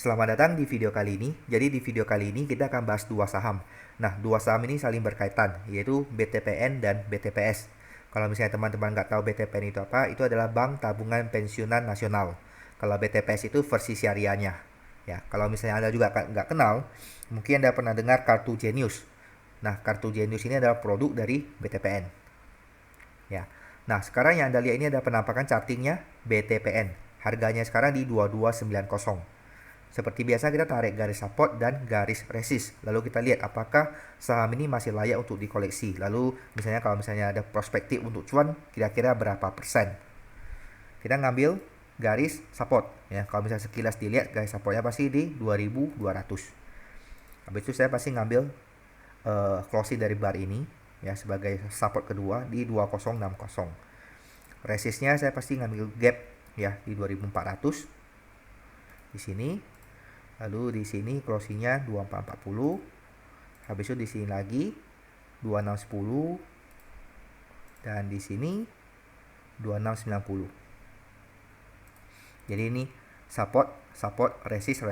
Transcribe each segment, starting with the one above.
Selamat datang di video kali ini. Jadi di video kali ini kita akan bahas dua saham. Nah, dua saham ini saling berkaitan, yaitu BTPN dan BTPS. Kalau misalnya teman-teman nggak tahu BTPN itu apa, itu adalah Bank Tabungan Pensiunan Nasional. Kalau BTPS itu versi syariahnya. Ya, kalau misalnya Anda juga nggak kenal, mungkin Anda pernah dengar kartu Genius. Nah, kartu Genius ini adalah produk dari BTPN. Ya. Nah, sekarang yang Anda lihat ini ada penampakan chartingnya BTPN. Harganya sekarang di 2290. Seperti biasa kita tarik garis support dan garis resist. Lalu kita lihat apakah saham ini masih layak untuk dikoleksi. Lalu misalnya kalau misalnya ada perspektif untuk cuan, kira-kira berapa persen. Kita ngambil garis support. Ya, kalau misalnya sekilas dilihat garis supportnya pasti di 2200. Habis itu saya pasti ngambil closing dari bar ini ya sebagai support kedua di 2060. Resistnya saya pasti ngambil gap ya di 2400 di sini. Lalu di sini closingnya 2440. Habis itu di sini lagi 2610 dan di sini 2690. Jadi ini support, resist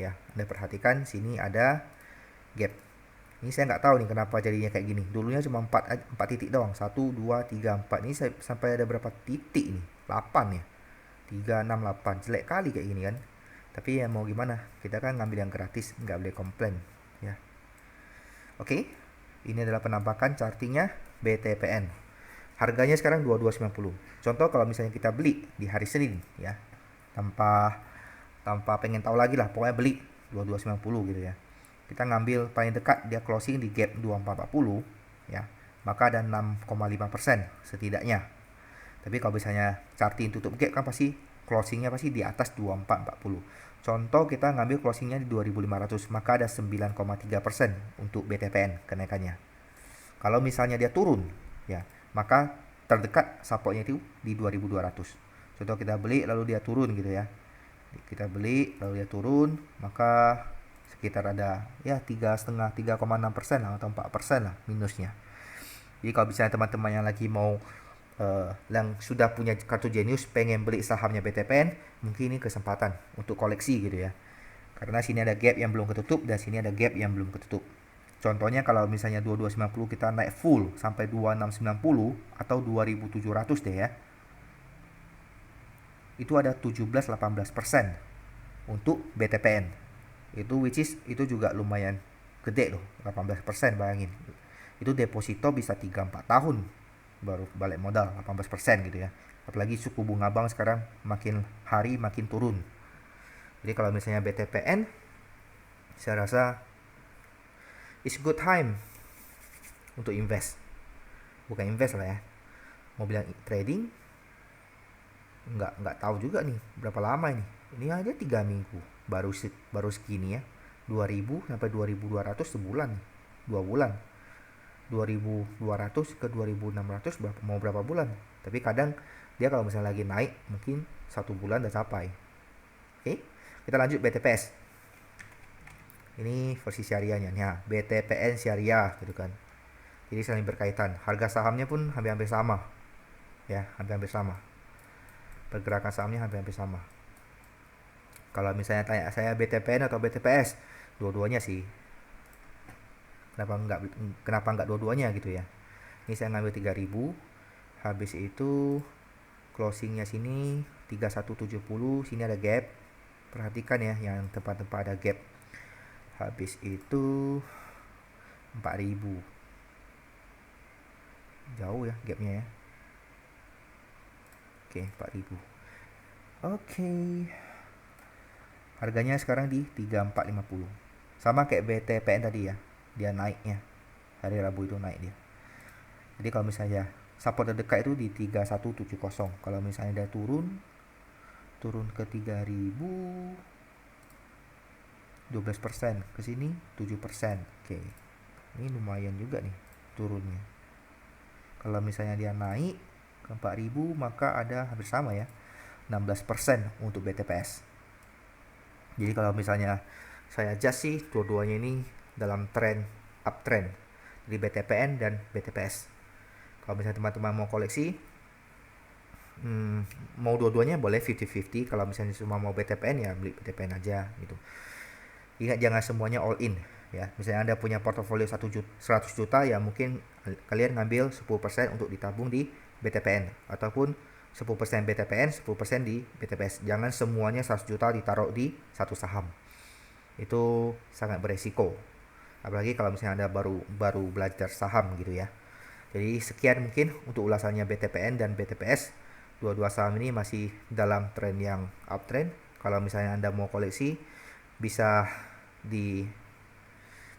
ya. Anda perhatikan sini ada gap. Ini saya nggak tahu nih kenapa jadinya kayak gini. Dulunya cuma 4 titik doang. 1 2 3 4. Ini sampai ada berapa titik nih? 8 ya. 3 6 8. Jelek kali kayak gini kan. Tapi ya mau gimana, kita kan ngambil yang gratis, nggak boleh komplain ya. Oke, ini adalah penampakan chartingnya BTPN. Harganya sekarang 2290. Contoh kalau misalnya kita beli di hari Senin ya, tanpa pengen tahu lagi lah, pokoknya beli 2290 gitu ya. Kita ngambil paling dekat dia closing di gap 2440 ya, maka ada 6,5% setidaknya. Tapi kalau misalnya charting tutup gap kan pasti closingnya pasti di atas 2440. Contoh kita ngambil closingnya di 2500, maka ada 9,3% untuk BTPN kenaikannya. Kalau misalnya dia turun, ya, maka terdekat supportnya itu di 2200. Contoh kita beli lalu dia turun gitu ya. Kita beli lalu dia turun, maka sekitar ada ya 3,5 3,6% lah atau 4% lah minusnya. Jadi kalau misalnya teman-teman yang lagi mau yang sudah punya kartu Genius pengen beli sahamnya BTPN, mungkin ini kesempatan untuk koleksi gitu ya. Karena sini ada gap yang belum ketutup dan sini ada gap yang belum ketutup. Contohnya kalau misalnya 2290 kita naik full sampai 2690 atau 2700 deh ya. Itu ada 17-18% untuk BTPN. Itu which is itu juga lumayan gede loh, 18% bayangin. Itu deposito bisa 3-4 tahun baru balik modal 18% gitu ya. Apalagi suku bunga bank sekarang makin hari makin turun. Jadi kalau misalnya BTPN, saya rasa it's good time untuk invest. Bukan invest lah ya. Mau bilang trading, nggak tahu juga nih berapa lama ini. Ini aja 3 minggu baru segini ya. 2000 sampai 2200 sebulan, 2 bulan. 2200 ke 2600 berapa bulan. Tapi kadang dia kalau misalnya lagi naik mungkin 1 bulan udah capai. Oke, kita lanjut BTPS. Ini versi syariahnya nih ya, BTPN syariah gitu kan. Jadi saling berkaitan. Harga sahamnya pun hampir-hampir sama ya, hampir-hampir sama. Pergerakan sahamnya hampir-hampir sama. Kalau misalnya tanya saya BTPN atau BTPS, dua-duanya sih. Kenapa nggak dua-duanya gitu ya. Ini saya ngambil 3000, habis itu closingnya sini 3170, sini ada gap, perhatikan ya yang tempat-tempat ada gap. Habis itu 4000, jauh ya gapnya ya. Oke, 4000. Oke, harganya sekarang di 3450, sama kayak BTPN tadi ya, dia naiknya hari Rabu itu naik dia. Jadi kalau misalnya support terdekat itu di 3170. Kalau misalnya dia turun ke 3000, 12% ke sini 7%. Oke. Ini lumayan juga nih turunnya. Kalau misalnya dia naik ke 4000, maka ada hampir sama ya, 16% untuk BTPS. Jadi kalau misalnya saya adjust sih dua-duanya ini dalam trend uptrend, jadi BTPN dan BTPS. Kalau misalnya teman-teman mau koleksi, mau dua-duanya boleh 50-50. Kalau misalnya cuma mau BTPN ya beli BTPN aja gitu. Ingat jangan semuanya all in ya. Misalnya Anda punya portofolio 100 juta ya mungkin kalian ngambil 10% untuk ditabung di BTPN ataupun 10% BTPN, 10% di BTPS. Jangan semuanya 100 juta ditaruh di satu saham. Itu sangat beresiko. Apalagi kalau misalnya Anda baru baru belajar saham gitu ya. Jadi sekian mungkin untuk ulasannya BTPN dan BTPS. Dua-dua saham ini masih dalam tren yang uptrend. Kalau misalnya Anda mau koleksi bisa di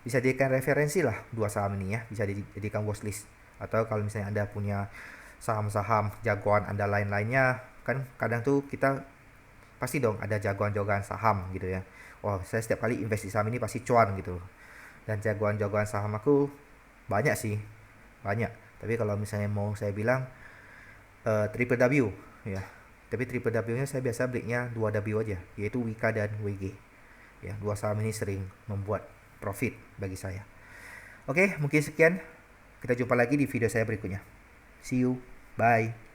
bisa dijadikan referensi lah dua saham ini ya, bisa dijadikan watchlist. Atau kalau misalnya Anda punya saham-saham jagoan Anda lain-lainnya, kan kadang tuh kita pasti dong ada jagoan-jagoan saham gitu ya. Wah, saya setiap kali invest di saham ini pasti cuan gitu. Dan jagoan-jagoan saham aku banyak sih, banyak. Tapi kalau misalnya mau saya bilang triple W ya. Tapi triple W-nya saya biasa belinya 2W aja, yaitu Wika dan WG. Ya, dua saham ini sering membuat profit bagi saya. Oke, mungkin sekian. Kita jumpa lagi di video saya berikutnya. See you. Bye.